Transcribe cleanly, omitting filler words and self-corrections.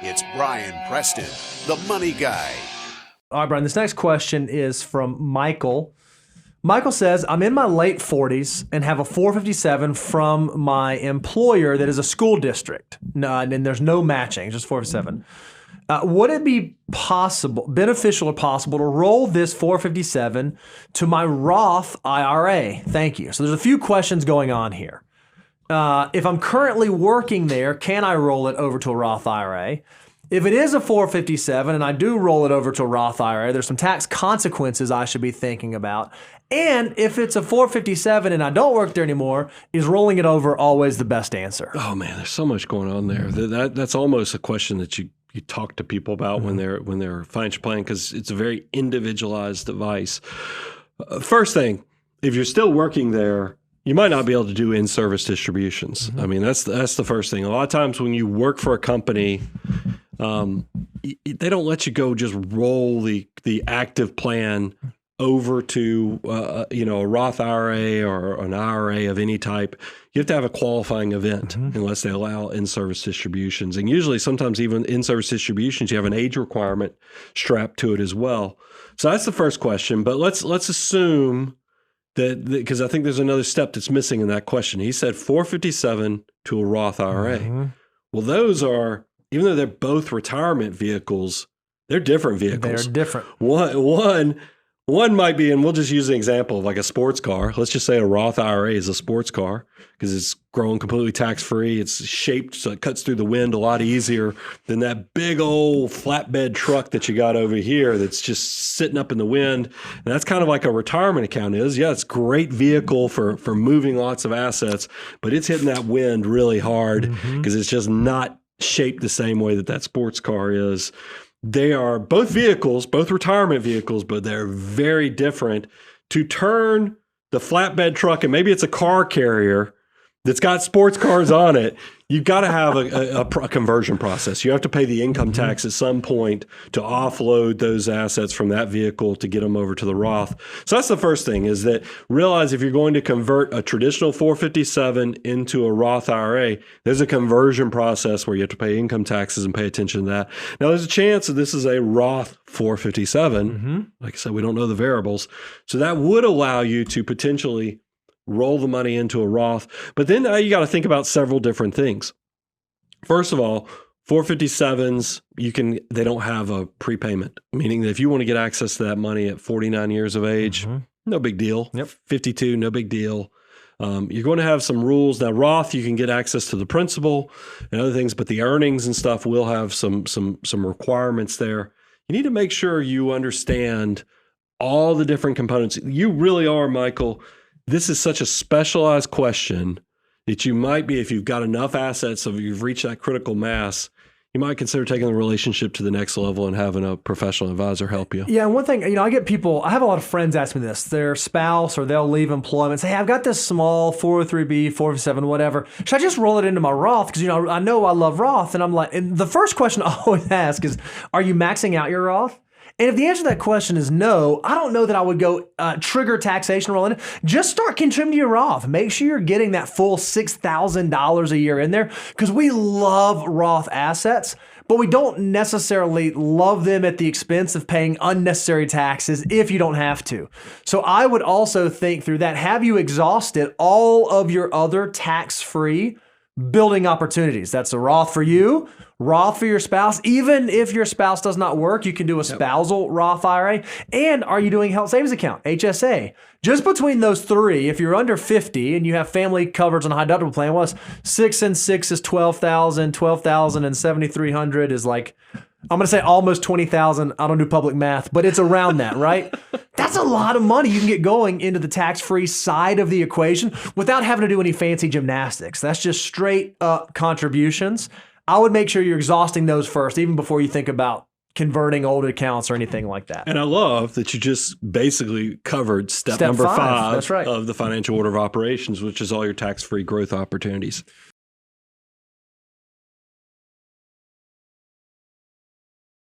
It's Brian Preston, the Money Guy. All right, Brian, this next question is from Michael. Michael says, I'm in my late 40s and have a 457 from my employer that is a school district. No, and there's no matching, just 457. Would it be beneficial or possible to roll this 457 to my Roth IRA? Thank you. So there's a few questions going on here. If I'm currently working there, can I roll it over to a Roth IRA? If it is a 457 and I do roll it over to a Roth IRA, there's some tax consequences I should be thinking about. And if it's a 457 and I don't work there anymore, is rolling it over always the best answer? Oh man, there's so much going on there. That's almost a question that you talk to people about when they're financial planning, because it's a very individualized advice. First thing, if you're still working there, you might not be able to do in-service distributions. I mean, that's the first thing. A lot of times when you work for a company, they don't let you go just roll the active plan over to a Roth IRA or an IRA of any type. You have to have a qualifying event unless they allow in-service distributions. And usually sometimes even in-service distributions, you have an age requirement strapped to it as well. So that's the first question. But let's assume that, because I think there's another step that's missing in that question. He said 457 to a Roth IRA. Well, those are, even though they're both retirement vehicles, they're different vehicles. They're different. One might be, and we'll just use an example of like a sports car. Let's just say a Roth IRA is a sports car because it's grown completely tax-free. It's shaped so it cuts through the wind a lot easier than that big old flatbed truck that you got over here that's just sitting up in the wind. And that's kind of like a retirement account is. Yeah, it's a great vehicle for moving lots of assets, but it's hitting that wind really hard because it's just not shaped the same way that sports car is. They are both vehicles, both retirement vehicles, but they're very different. To turn the flatbed truck, and maybe it's a car carrier that's got sports cars on it, you've got to have a conversion process. You have to pay the income tax at some point to offload those assets from that vehicle to get them over to the Roth. So that's the first thing, is that realize if you're going to convert a traditional 457 into a Roth IRA, there's a conversion process where you have to pay income taxes and pay attention to that. Now, there's a chance that this is a Roth 457. Like I said, we don't know the variables. So that would allow you to potentially roll the money into a Roth. But then now you got to think about several different things. First of all, 457s, they don't have a prepayment, meaning that if you want to get access to that money at 49 years of age, no big deal. 52, no big deal. You're going to have some rules. Now, Roth, you can get access to the principal and other things, but the earnings and stuff will have some requirements there. You need to make sure you understand all the different components. You really are, Michael. This is such a specialized question that you might be, if you've got enough assets, so you've reached that critical mass, you might consider taking the relationship to the next level and having a professional advisor help you. Yeah, and one thing, I have a lot of friends ask me this. Their spouse or they'll leave employment and say, hey, I've got this small 403B, 407, whatever. Should I just roll it into my Roth? Because, I know I love Roth. And I'm like, and the first question I always ask is, are you maxing out your Roth? And if the answer to that question is no, I don't know that I would go trigger taxation rolling. Just start contributing to your Roth. Make sure you're getting that full $6,000 a year in there, because we love Roth assets, but we don't necessarily love them at the expense of paying unnecessary taxes if you don't have to. So I would also think through that. Have you exhausted all of your other tax-free building opportunities? That's a Roth for you, Roth for your spouse. Even if your spouse does not work, you can do a spousal Roth IRA. And are you doing health savings account, HSA? Just between those three, if you're under 50 and you have family coverage on a high deductible plan, well, 6 and 6 is 12,000, 12,000 and 7,300 is like, I'm going to say almost 20,000. I don't do public math, but it's around that, right? That's a lot of money you can get going into the tax-free side of the equation without having to do any fancy gymnastics. That's just straight up contributions. I would make sure you're exhausting those first, even before you think about converting old accounts or anything like that. And I love that you just basically covered step number five That's right. of the financial order of operations, which is all your tax-free growth opportunities.